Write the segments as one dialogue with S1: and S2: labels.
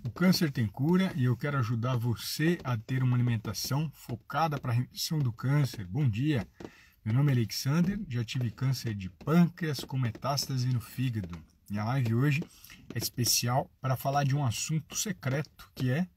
S1: O câncer tem cura e eu quero ajudar você a ter uma alimentação focada para a remissão do câncer. Bom dia, meu nome é Alexander, já tive câncer de pâncreas com metástase no fígado. Minha live hoje é especial para falar de um assunto secreto, que é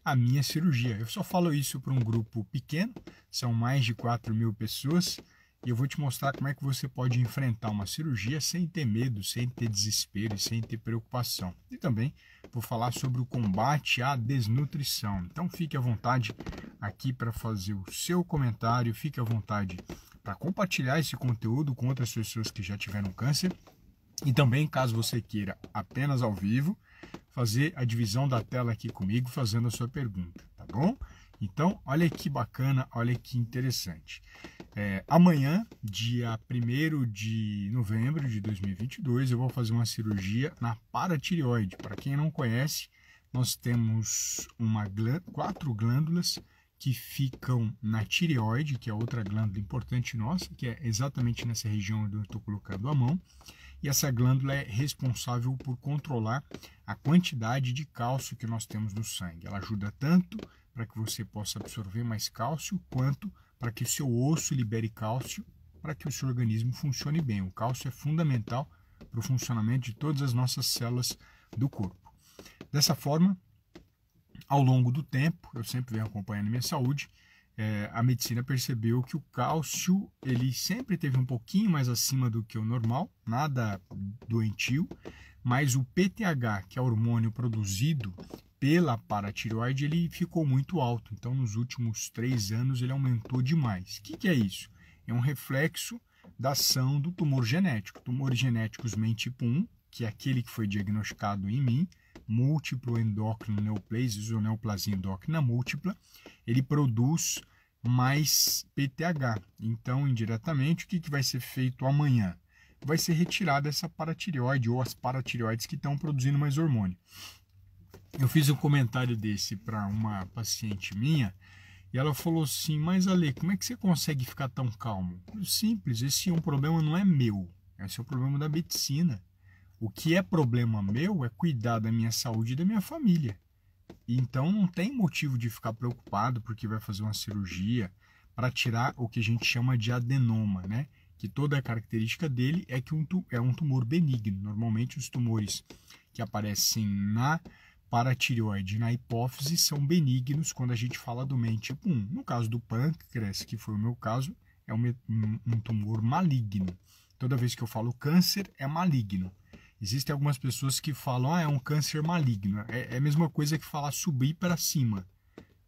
S1: a minha cirurgia. Eu só falo isso para um grupo pequeno, são mais de 4.000 pessoas, e eu vou te mostrar como é que você pode enfrentar uma cirurgia sem ter medo, sem ter desespero e sem ter preocupação. E também vou falar sobre o combate à desnutrição. Então fique à vontade aqui para fazer o seu comentário, fique à vontade para compartilhar esse conteúdo com outras pessoas que já tiveram câncer. E também, caso você queira apenas ao vivo, fazer a divisão da tela aqui comigo, fazendo a sua pergunta, tá bom? Então, olha que bacana, olha que interessante. Amanhã, dia 1º de novembro de 2022, eu vou fazer uma cirurgia na paratireoide. Para quem não conhece, nós temos 4 glândulas que ficam na tireoide, que é outra glândula importante nossa, que é exatamente nessa região onde eu estou colocando a mão. E essa glândula é responsável por controlar a quantidade de cálcio que nós temos no sangue. Ela ajuda tanto para que você possa absorver mais cálcio, quanto para que o seu osso libere cálcio, para que o seu organismo funcione bem. O cálcio é fundamental para o funcionamento de todas as nossas células do corpo. Dessa forma, ao longo do tempo, eu sempre venho acompanhando minha saúde, a medicina percebeu que o cálcio ele sempre teve um pouquinho mais acima do que o normal, nada doentio, mas o PTH, que é o hormônio produzido pela paratireoide, ele ficou muito alto. Então, nos últimos 3 anos, ele aumentou demais. O que é isso? É um reflexo da ação do tumor genético. Tumores genéticos MEN tipo 1, que é aquele que foi diagnosticado em mim, múltiplo endócrino neoplasias ou neoplasia endócrina múltipla, ele produz mais PTH. Então, indiretamente, o que vai ser feito amanhã? Vai ser retirada essa paratireoide ou as paratireoides que estão produzindo mais hormônio. Eu fiz um comentário desse para uma paciente minha e ela falou assim, mas Ale, como é que você consegue ficar tão calmo? Simples, esse problema não é meu, esse é o problema da medicina. O que é problema meu é cuidar da minha saúde e da minha família. Então não tem motivo de ficar preocupado porque vai fazer uma cirurgia para tirar o que a gente chama de adenoma, né? Que toda a característica dele é que é um tumor benigno. Normalmente os tumores que aparecem na paratireoide e na hipófise são benignos quando a gente fala do MEN tipo 1. No caso do pâncreas, que foi o meu caso, é um tumor maligno. Toda vez que eu falo câncer, é maligno. Existem algumas pessoas que falam, é um câncer maligno. É a mesma coisa que falar subir para cima.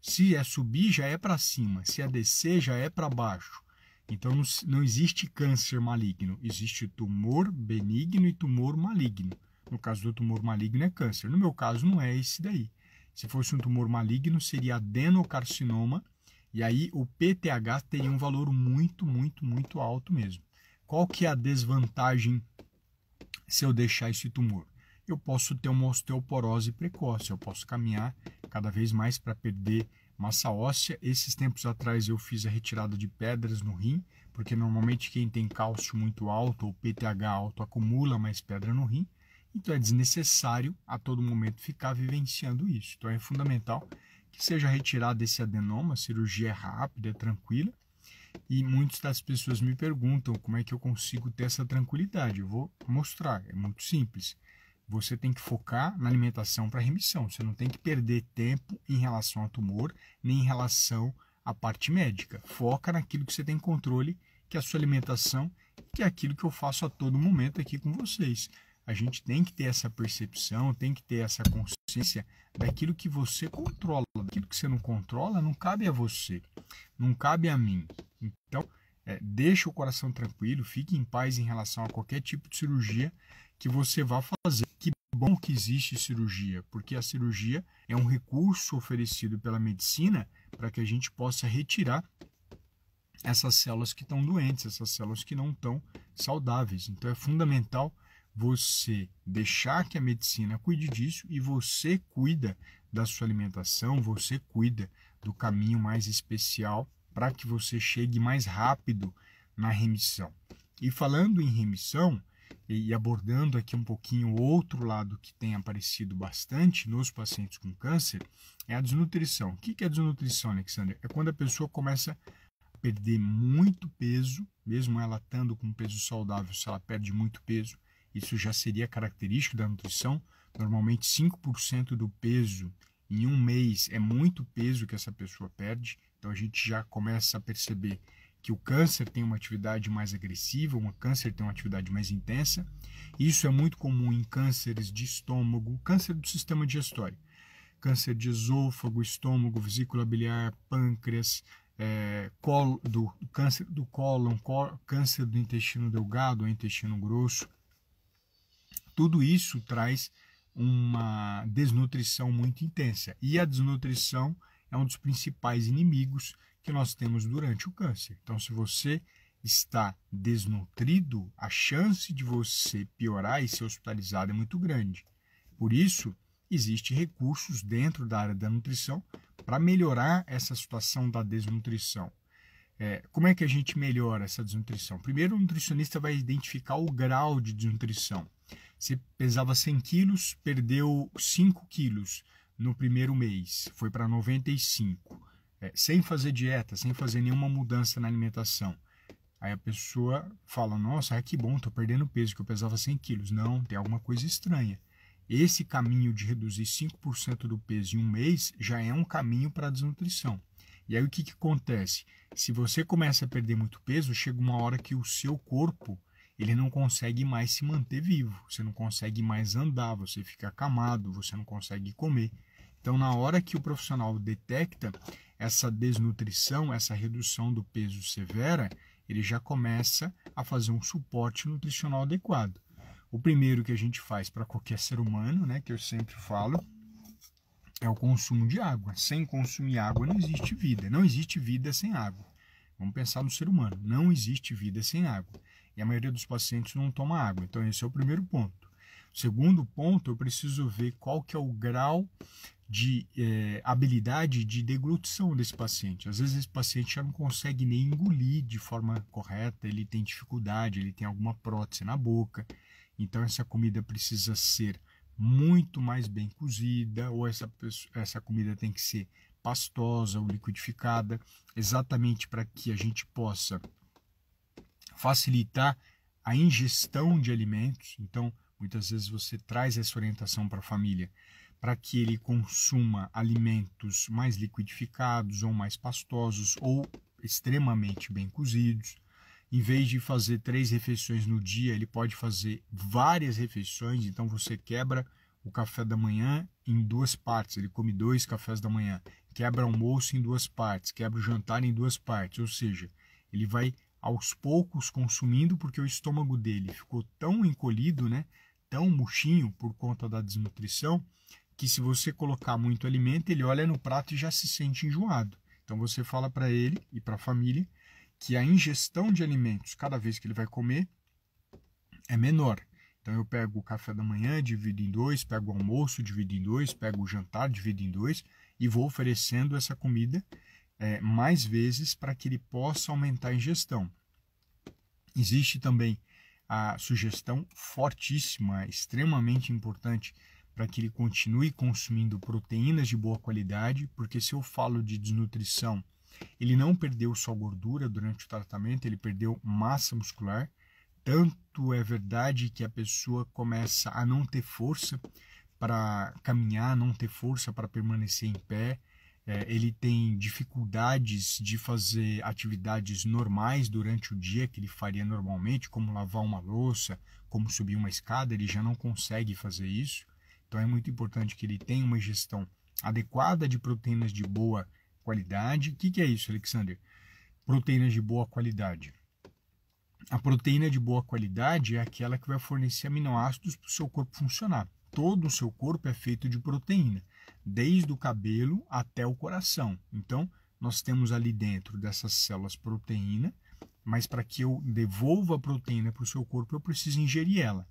S1: Se é subir, já é para cima. Se é descer, já é para baixo. Então não existe câncer maligno. Existe tumor benigno e tumor maligno. No caso do tumor maligno é câncer. No meu caso não é esse daí. Se fosse um tumor maligno, seria adenocarcinoma. E aí o PTH teria um valor muito, muito, muito alto mesmo. Qual que é a desvantagem se eu deixar esse tumor? Eu posso ter uma osteoporose precoce, eu posso caminhar cada vez mais para perder massa óssea. Esses tempos atrás eu fiz a retirada de pedras no rim, porque normalmente quem tem cálcio muito alto ou PTH alto acumula mais pedra no rim, então é desnecessário a todo momento ficar vivenciando isso. Então é fundamental que seja retirado esse adenoma, a cirurgia é rápida, é tranquila. E muitas das pessoas me perguntam como é que eu consigo ter essa tranquilidade. Eu vou mostrar, é muito simples. Você tem que focar na alimentação para remissão. Você não tem que perder tempo em relação ao tumor, nem em relação à parte médica. Foca naquilo que você tem controle, que é a sua alimentação, que é aquilo que eu faço a todo momento aqui com vocês. A gente tem que ter essa percepção, tem que ter essa consciência daquilo que você controla. Daquilo que você não controla, não cabe a você, não cabe a mim. Então, deixe o coração tranquilo, fique em paz em relação a qualquer tipo de cirurgia que você vá fazer. Que bom que existe cirurgia, porque a cirurgia é um recurso oferecido pela medicina para que a gente possa retirar essas células que estão doentes, essas células que não estão saudáveis. Então, é fundamental você deixar que a medicina cuide disso e você cuida da sua alimentação, você cuida do caminho mais especial para que você chegue mais rápido na remissão. E falando em remissão, e abordando aqui um pouquinho o outro lado que tem aparecido bastante nos pacientes com câncer, é a desnutrição. O que é desnutrição, Alexander? É quando a pessoa começa a perder muito peso, mesmo ela estando com peso saudável, se ela perde muito peso, isso já seria característico da nutrição. Normalmente 5% do peso em um mês é muito peso que essa pessoa perde, então a gente já começa a perceber que o câncer tem uma atividade mais agressiva, o câncer tem uma atividade mais intensa. Isso é muito comum em cânceres de estômago, câncer do sistema digestório, câncer de esôfago, estômago, vesícula biliar, pâncreas, câncer do cólon, câncer do intestino delgado ou intestino grosso. Tudo isso traz uma desnutrição muito intensa. E a desnutrição é um dos principais inimigos que nós temos durante o câncer. Então, se você está desnutrido, a chance de você piorar e ser hospitalizado é muito grande. Por isso, existem recursos dentro da área da nutrição para melhorar essa situação da desnutrição. Como é que a gente melhora essa desnutrição? Primeiro, o nutricionista vai identificar o grau de desnutrição. Você pesava 100 quilos, perdeu 5 quilos no primeiro mês, foi para 95. Sem fazer dieta, sem fazer nenhuma mudança na alimentação. Aí a pessoa fala, nossa, que bom, estou perdendo peso, que eu pesava 100 quilos. Não, tem alguma coisa estranha. Esse caminho de reduzir 5% do peso em um mês já é um caminho para a desnutrição. E aí o que acontece? Se você começa a perder muito peso, chega uma hora que o seu corpo ele não consegue mais se manter vivo, você não consegue mais andar, você fica acamado, você não consegue comer. Então, na hora que o profissional detecta essa desnutrição, essa redução do peso severa, ele já começa a fazer um suporte nutricional adequado. O primeiro que a gente faz para qualquer ser humano, né, que eu sempre falo, é o consumo de água. Sem consumir água não existe vida. Não existe vida sem água. Vamos pensar no ser humano. Não existe vida sem água. E a maioria dos pacientes não toma água. Então, esse é o primeiro ponto. O segundo ponto, eu preciso ver qual que é o grau de habilidade de deglutição desse paciente. Às vezes esse paciente já não consegue nem engolir de forma correta, ele tem dificuldade, ele tem alguma prótese na boca. Então, essa comida precisa ser muito mais bem cozida, ou essa comida tem que ser pastosa ou liquidificada, exatamente para que a gente possa facilitar a ingestão de alimentos. Então, muitas vezes você traz essa orientação para a família para que ele consuma alimentos mais liquidificados ou mais pastosos ou extremamente bem cozidos. Em vez de fazer 3 refeições no dia, ele pode fazer várias refeições. Então você quebra o café da manhã em 2 partes, ele come 2 cafés da manhã, quebra o almoço em 2 partes, quebra o jantar em 2 partes, ou seja, ele vai aos poucos consumindo, porque o estômago dele ficou tão encolhido, né, tão murchinho por conta da desnutrição, que se você colocar muito alimento, ele olha no prato e já se sente enjoado. Então você fala para ele e para a família que a ingestão de alimentos, cada vez que ele vai comer, é menor. Então eu pego o café da manhã, divido em 2, pego o almoço, divido em 2, pego o jantar, divido em 2 e vou oferecendo essa comida mais vezes para que ele possa aumentar a ingestão. Existe também a sugestão fortíssima, extremamente importante, para que ele continue consumindo proteínas de boa qualidade, porque se eu falo de desnutrição, ele não perdeu só gordura durante o tratamento, ele perdeu massa muscular. Tanto é verdade que a pessoa começa a não ter força para caminhar, não ter força para permanecer em pé. Ele tem dificuldades de fazer atividades normais durante o dia que ele faria normalmente, como lavar uma louça, como subir uma escada, ele já não consegue fazer isso. Então é muito importante que ele tenha uma ingestão adequada de proteínas de boa qualidade. O que é isso, Alexander? Proteínas de boa qualidade. A proteína de boa qualidade é aquela que vai fornecer aminoácidos para o seu corpo funcionar. Todo o seu corpo é feito de proteína, desde o cabelo até o coração. Então, nós temos ali dentro dessas células proteína, mas para que eu devolva a proteína para o seu corpo, eu preciso ingerir ela.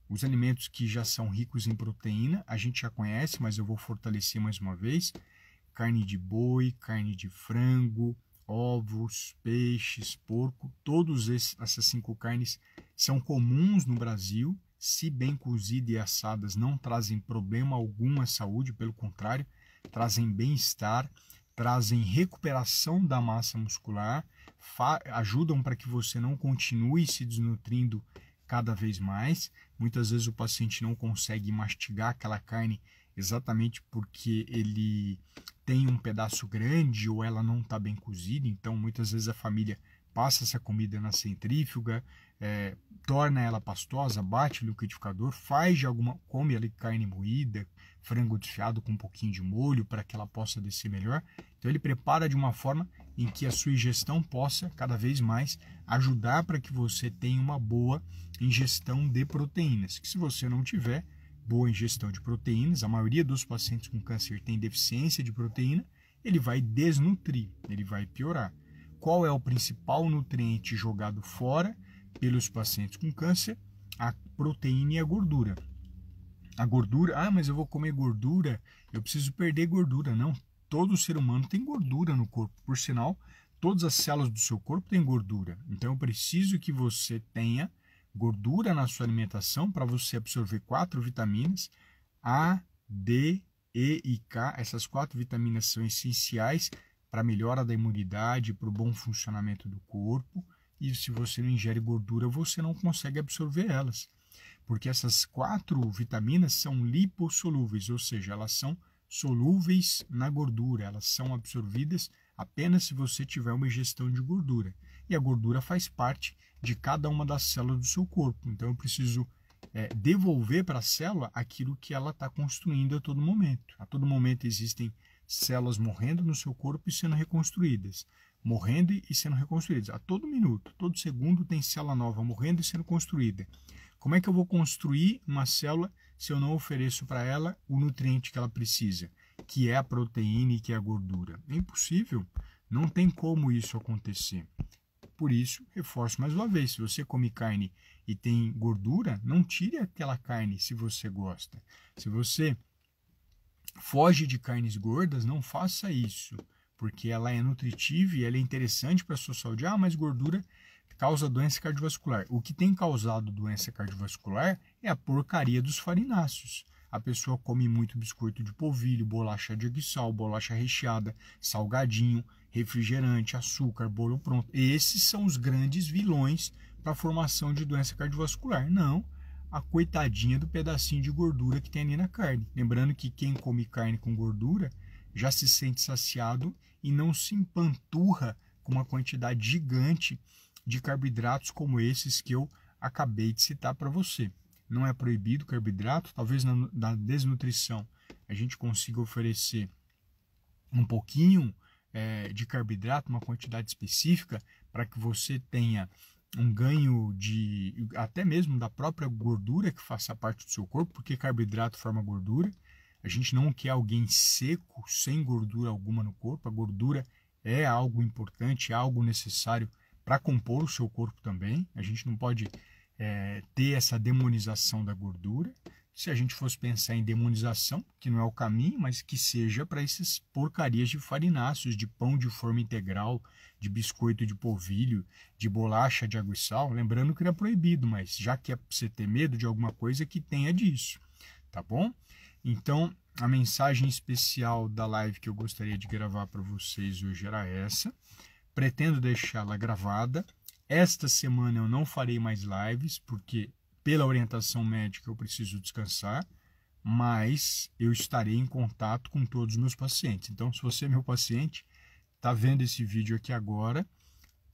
S1: Os alimentos que já são ricos em proteína, a gente já conhece, mas eu vou fortalecer mais uma vez. Carne de boi, carne de frango, ovos, peixes, porco, todas essas 5 carnes são comuns no Brasil, se bem cozidas e assadas não trazem problema algum à saúde, pelo contrário, trazem bem-estar, trazem recuperação da massa muscular, ajudam para que você não continue se desnutrindo cada vez mais. Muitas vezes o paciente não consegue mastigar aquela carne exatamente porque ele tem um pedaço grande ou ela não está bem cozida, então muitas vezes a família passa essa comida na centrífuga, torna ela pastosa, bate o liquidificador, come ali carne moída, frango desfiado com um pouquinho de molho para que ela possa descer melhor. Então ele prepara de uma forma em que a sua ingestão possa cada vez mais ajudar para que você tenha uma boa ingestão de proteínas. Que se você não tiver boa ingestão de proteínas, a maioria dos pacientes com câncer tem deficiência de proteína, ele vai desnutrir, ele vai piorar. Qual é o principal nutriente jogado fora pelos pacientes com câncer? A proteína e a gordura. A gordura, mas eu vou comer gordura, eu preciso perder gordura. Não, todo ser humano tem gordura no corpo. Por sinal, todas as células do seu corpo têm gordura. Então eu preciso que você tenha gordura na sua alimentação para você absorver 4 vitaminas, A, D, E e K. Essas 4 vitaminas são essenciais para a melhora da imunidade, para o bom funcionamento do corpo. E se você não ingere gordura, você não consegue absorver elas. Porque essas 4 vitaminas são lipossolúveis, ou seja, elas são solúveis na gordura, elas são absorvidas apenas se você tiver uma ingestão de gordura. E a gordura faz parte de cada uma das células do seu corpo. Então eu preciso devolver para a célula aquilo que ela está construindo a todo momento. A todo momento existem células morrendo no seu corpo e sendo reconstruídas. Morrendo e sendo reconstruídas. A todo minuto, todo segundo tem célula nova morrendo e sendo construída. Como é que eu vou construir uma célula se eu não ofereço para ela o nutriente que ela precisa, que é a proteína e que é a gordura? É impossível, não tem como isso acontecer. Por isso, reforço mais uma vez, se você come carne e tem gordura, não tire aquela carne se você gosta. Se você foge de carnes gordas, não faça isso, porque ela é nutritiva e ela é interessante para a sua saúde. Mas gordura causa doença cardiovascular. O que tem causado doença cardiovascular é a porcaria dos farináceos. A pessoa come muito biscoito de polvilho, bolacha de aguissal, bolacha recheada, salgadinho, refrigerante, açúcar, bolo pronto. Esses são os grandes vilões para a formação de doença cardiovascular. Não a coitadinha do pedacinho de gordura que tem ali na carne. Lembrando que quem come carne com gordura já se sente saciado e não se empanturra com uma quantidade gigante de carboidratos como esses que eu acabei de citar para você. Não é proibido carboidrato, talvez na desnutrição a gente consiga oferecer um pouquinho de carboidrato, uma quantidade específica, para que você tenha um ganho até mesmo da própria gordura que faça parte do seu corpo, porque carboidrato forma gordura. A gente não quer alguém seco, sem gordura alguma no corpo. A gordura é algo importante, é algo necessário para compor o seu corpo também. A gente não pode ter essa demonização da gordura. Se a gente fosse pensar em demonização, que não é o caminho, mas que seja para essas porcarias de farináceos, de pão de forma integral, de biscoito de polvilho, de bolacha de água e sal. Lembrando que não é proibido, mas já que é para você ter medo de alguma coisa, que tenha disso, tá bom? Então, a mensagem especial da live que eu gostaria de gravar para vocês hoje era essa. Pretendo deixá-la gravada. Esta semana eu não farei mais lives, porque pela orientação médica eu preciso descansar, mas eu estarei em contato com todos os meus pacientes. Então, se você é meu paciente, está vendo esse vídeo aqui agora,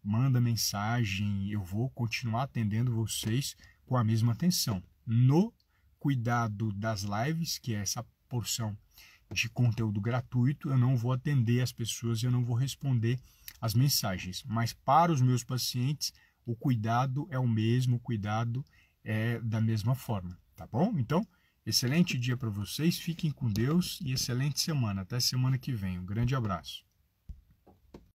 S1: manda mensagem, eu vou continuar atendendo vocês com a mesma atenção. No cuidado das lives, que é essa porção de conteúdo gratuito, eu não vou atender as pessoas, eu não vou responder as mensagens. Mas para os meus pacientes, o cuidado é o mesmo, o cuidado é da mesma forma, tá bom? Então, excelente dia para vocês, fiquem com Deus e excelente semana. Até semana que vem. Um grande abraço.